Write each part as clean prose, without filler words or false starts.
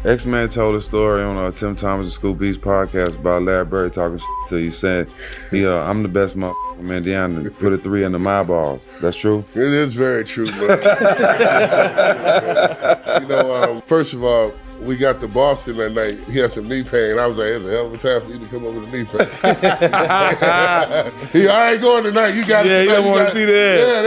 X-Man told a story on Tim Thomas and Scoop Beats podcast about Larry Bird talking to you, saying, I'm the best motherfucker in Indiana. Put a 3 into my balls. That's true? It is very true, man. First of all, we got to Boston that night. He had some knee pain. I was like, it's a hell of a time for you to come over to knee pain. I ain't going tonight. You got it. Yeah, you don't want to see that. Yeah,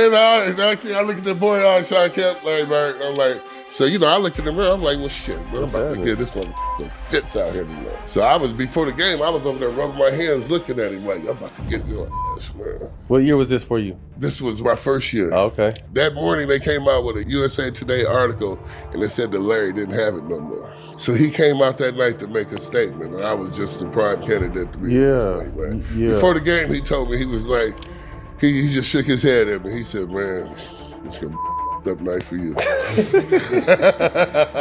then I look at the boy, Shawn Kemps, Larry Bird, and I'm like, so, I look in the mirror, I'm like, well, shit, man, I'm about to get this one fits out here tonight. So before the game, I was over there rubbing my hands looking at him like, I'm about to get your ass, man. What year was this for you? This was my first year. Oh, okay. That morning, they came out with a USA Today article, and they said that Larry didn't have it no more. So he came out that night to make a statement, and I was just the prime candidate to be man. Before the game, he told me, he was like, he just shook his head at me. He said, man, it's going to be up night for you.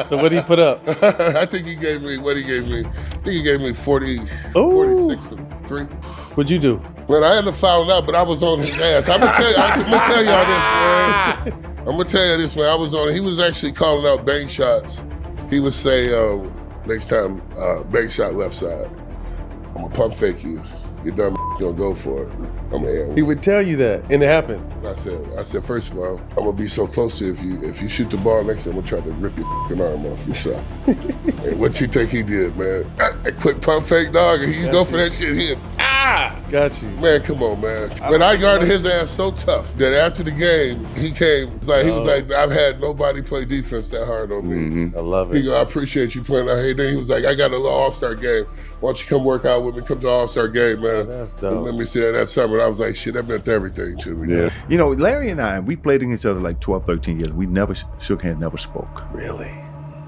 So what did he put up? I think he gave me 46 and 3. What'd you do? Man, I hadn't found out, but I was on his ass. I'm gonna tell y'all this, man. I'm gonna tell you this, man. I was on. He was actually calling out bank shots. He would say, next time, bank shot left side. I'm gonna pump fake you. You dumb gonna go for it. I'm gonna air. He would tell you that, and it happened. I said, first of all, I'm gonna be so close to you. If you shoot the ball next time, I'm gonna try to rip your fucking arm off your shot. And what you think he did, man? A quick pump fake, dog, and he go for that shit. Got you. Man, come on, man. But I guarded his ass so tough that after the game, he came. He was like, I've had nobody play defense that hard on me. Mm-hmm. I love it. He go, I appreciate you playing out here. Then he was like, I got a little All-Star game. Why don't you come work out with me? Come to All-Star game, man. That's dope. And let me see that summer. And I was like, shit, that meant everything to me. Yeah. Larry and I, we played against each other like 12, 13 years. We never shook hands, never spoke. Really?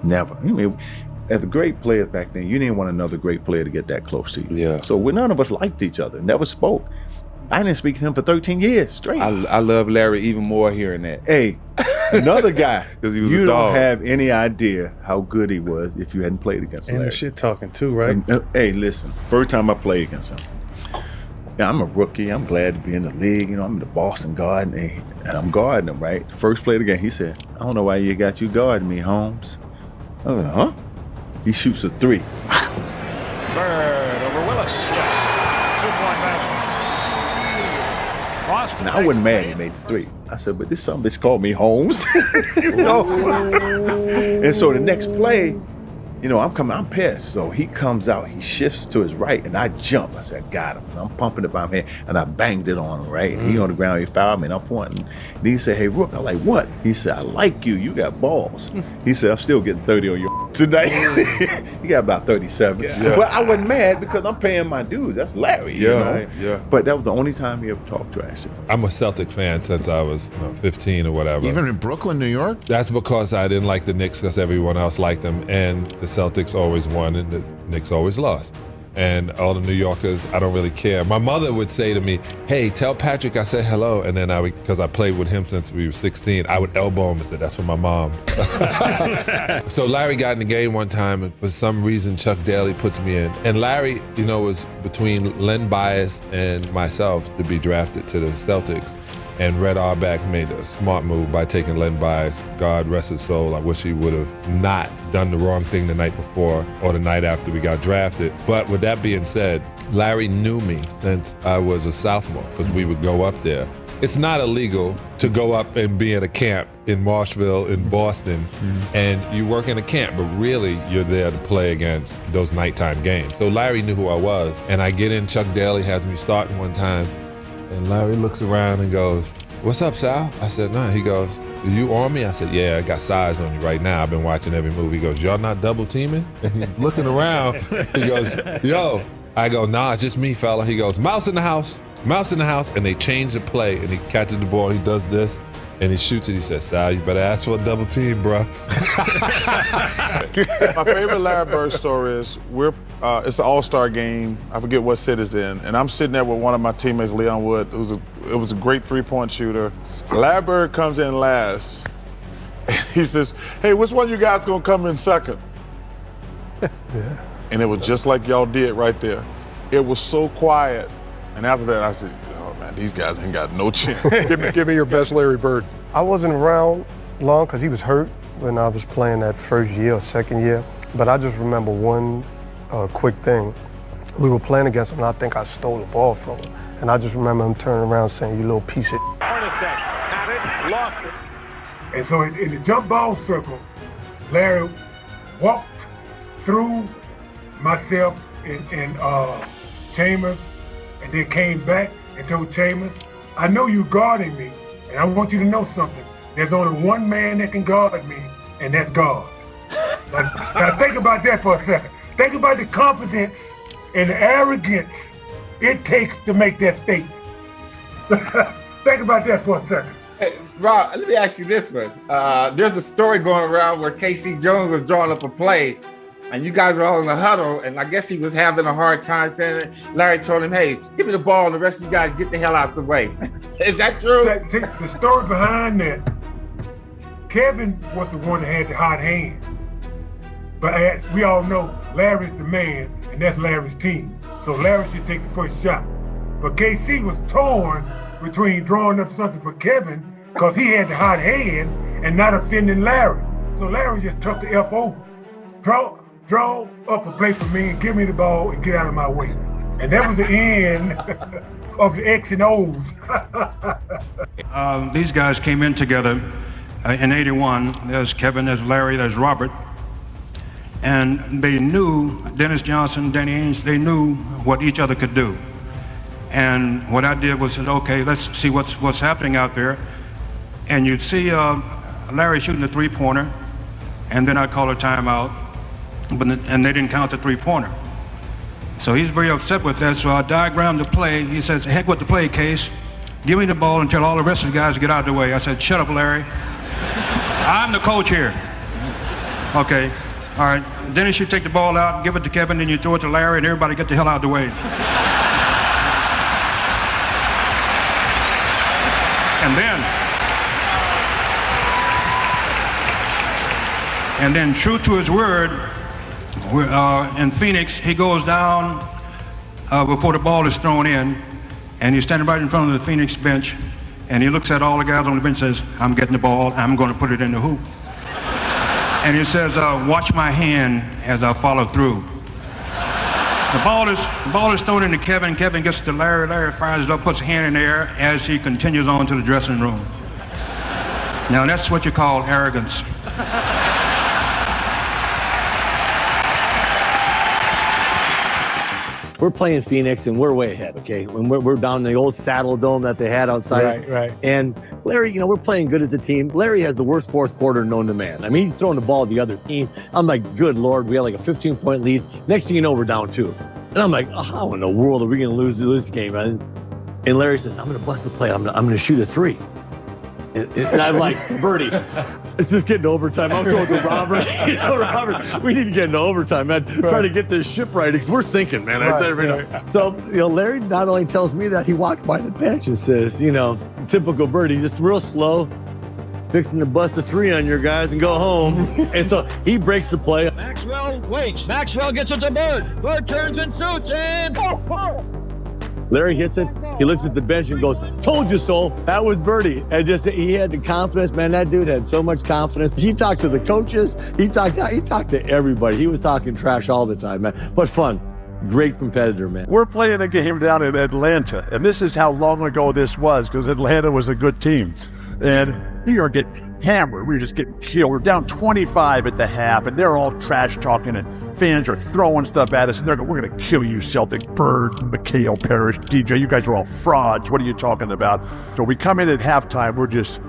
Never. As the great players back then, you didn't want another great player to get that close to you. Yeah. So none of us liked each other, never spoke. I didn't speak to him for 13 years straight. I love Larry even more hearing that. Hey, another guy, 'Cause he was you a don't dog. have any idea how good he was if you hadn't played against And Larry. the shit talking too, right? Hey, listen, first time I played against him, I'm a rookie. I'm glad to be in the league. I'm in the Boston Garden, and I'm guarding him, right? First play of the game, he said, I don't know why you got you guarding me, Holmes. I was like, huh? He shoots a 3. Bird over Willis. Yes. 2-point basket. Boston. Now I wasn't mad he made the 3. I said, but this some bitch called me Holmes. And so the next play, I'm pissed. So he comes out, he shifts to his right, and I jump. I said, got him. And I'm pumping it by my hand, and I banged it on him, right? He on the ground, he fouled me, and I'm pointing. And he said, hey, Rook. I'm like, what? He said, I like you. You got balls. He said, I'm still getting 30 on your tonight. He got about 37. Yeah. But I wasn't mad because I'm paying my dues. That's Larry, you know? Right, yeah. But that was the only time he ever talked trash to me. I'm a Celtic fan since I was 15 or whatever. Even in Brooklyn, New York? That's because I didn't like the Knicks because everyone else liked them, and the Celtics always won and the Knicks always lost. And all the New Yorkers, I don't really care. My mother would say to me, hey, tell Patrick I said hello. And then because I played with him since we were 16, I would elbow him and say, that's for my mom. So Larry got in the game one time, and for some reason, Chuck Daly puts me in. And Larry, was between Len Bias and myself to be drafted to the Celtics. And Red Auerbach made a smart move by taking Len Bias. God rest his soul. I wish he would have not done the wrong thing the night before or the night after we got drafted. But with that being said, Larry knew me since I was a sophomore because we would go up there. It's not illegal to go up and be at a camp in Marshville, in Boston, and you work in a camp, but really you're there to play against those nighttime games. So Larry knew who I was, and I get in, Chuck Daly has me starting one time, and Larry looks around and goes, what's up, Sal? I said, nah. He goes, are you on me? I said, yeah, I got size on you right now. I've been watching every move. He goes, y'all not double teaming? And he's looking around. He goes, yo. I go, nah, it's just me, fella. He goes, mouse in the house. And they change the play, and he catches the ball, he does this, and he shoots it. He says, Sal, you better ask for a double team, bro. My favorite Larry Bird story is it's an all-star game. I forget what city it's in, and I'm sitting there with one of my teammates, Leon Wood. It was a great three-point shooter. Larry Bird comes in last. He says, hey, which one of you guys gonna come in second? Yeah. And it was just like y'all did right there. It was so quiet. And after that, I said, oh man, these guys ain't got no chance. give me your best Larry Bird. I wasn't around long because he was hurt when I was playing that first year or second year. But I just remember one quick thing. We were playing against him, and I think I stole the ball from him. And I just remember him turning around saying, "You little piece of." Had it, lost it. And so in the jump ball circle, Larry walked through myself and Chambers, and then came back and told Chambers, "I know you guarding me, and I want you to know something. There's only one man that can guard me, and that's God." Now think about that for a second. Think about the confidence and the arrogance it takes to make that statement. Think about that for a second. Hey, Rob, let me ask you this one. There's a story going around where Casey Jones was drawing up a play, and you guys were all in the huddle, and I guess he was having a hard time saying it. Larry told him, "Hey, give me the ball, and the rest of you guys get the hell out the way." Is that true? The story behind that, Kevin was the one that had the hot hand. But as we all know, Larry's the man, and that's Larry's team. So Larry should take the first shot. But KC was torn between drawing up something for Kevin because he had the hot hand and not offending Larry. So Larry just took the F over. Draw up a play for me and give me the ball and get out of my way. And that was the end of the X and O's. These guys came in together in '81. There's Kevin, there's Larry, there's Robert. And they knew, Dennis Johnson, Danny Ainge, they knew what each other could do. And what I did was said, okay, let's see what's happening out there. And you'd see Larry shooting a three-pointer, and then I'd call a timeout, and they didn't count the three-pointer. So he's very upset with that, so I diagrammed the play. He says, heck with the play, Case. Give me the ball and tell all the rest of the guys to get out of the way. I said, shut up, Larry. I'm the coach here. Okay. All right, Dennis, you take the ball out, give it to Kevin, then you throw it to Larry, and everybody get the hell out of the way. And then true to his word, in Phoenix, he goes down before the ball is thrown in, and he's standing right in front of the Phoenix bench, and he looks at all the guys on the bench and says, "I'm getting the ball, I'm going to put it in the hoop." And he says, "Watch my hand as I follow through." The ball is thrown into Kevin. Kevin gets to Larry. Larry fires it up, puts a hand in the air as he continues on to the dressing room. Now that's what you call arrogance. We're playing Phoenix and we're way ahead, okay? When we're down in the old Saddle Dome that they had outside. Right. And Larry, we're playing good as a team. Larry has the worst fourth quarter known to man. I mean, he's throwing the ball to the other team. I'm like, good Lord, we had like a 15-point lead. Next thing you know, we're down 2. And I'm like, oh, how in the world are we going to lose this game? And Larry says, I'm going to bust the play. I'm going to shoot a 3. And I'm like, Bertie, it's just getting to overtime. I'm going to Robert. Robert, we need to get into overtime, man. Try to get this ship right because we're sinking, man. Right. So, Larry not only tells me that, he walked by the bench and says, typical Bertie, just real slow, fixing to bust a 3 on your guys and go home. And so he breaks the play. Maxwell waits. Maxwell gets it to Bird. Bird turns and shoots and Larry hits it. He looks at the bench and goes, "Told you so." That was Bertie. And he had the confidence, man. That dude had so much confidence. He talked to the coaches. He talked to everybody. He was talking trash all the time, man. But fun. Great competitor, man. We're playing a game down in Atlanta, and this is how long ago this was, because Atlanta was a good team. And we are getting hammered. We were just getting killed. We're down 25 at the half, and they're all trash talking, and fans are throwing stuff at us, and they're going, "We're going to kill you, Celtic." Bird, McHale, Parrish, DJ, you guys are all frauds. What are you talking about? So we come in at halftime. We're just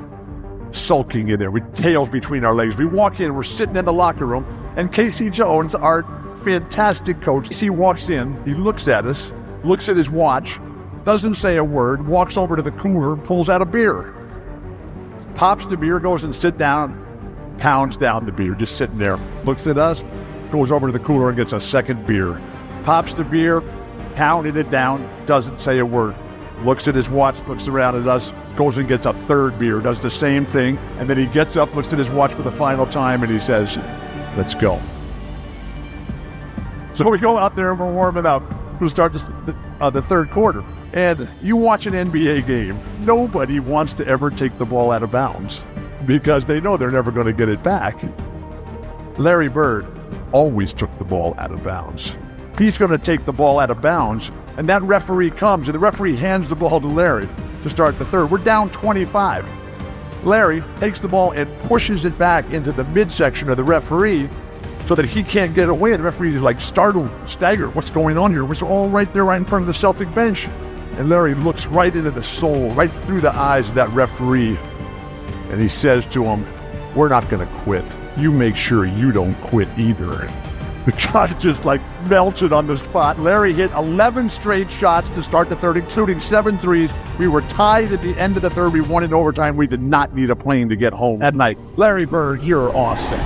sulking in there with tails between our legs. We walk in, we're sitting in the locker room, and Casey Jones, our fantastic coach, he walks in, he looks at us, looks at his watch, doesn't say a word, walks over to the cooler, pulls out a beer. Pops the beer, goes and sit down, pounds down the beer, just sitting there, looks at us, goes over to the cooler and gets a second beer. Pops the beer, pounded it down, doesn't say a word. Looks at his watch, looks around at us, goes and gets a third beer, does the same thing, and then he gets up, looks at his watch for the final time, and he says, "Let's go." So we go out there and we're warming up. We'll start the third quarter. And you watch an NBA game, nobody wants to ever take the ball out of bounds because they know they're never going to get it back. Larry Bird always took the ball out of bounds. He's going to take the ball out of bounds, and that referee comes, and the referee hands the ball to Larry to start the third. We're down 25. Larry takes the ball and pushes it back into the midsection of the referee so that he can't get away. The referee is like startled, staggered. What's going on here? We're all right there, right in front of the Celtic bench. And Larry looks right into the soul, right through the eyes of that referee. And he says to him, "We're not going to quit. You make sure you don't quit either." The guy just like melted on the spot. Larry hit 11 straight shots to start the third, including 7 threes. We were tied at the end of the third. We won in overtime. We did not need a plane to get home that night. Larry Bird, you're awesome.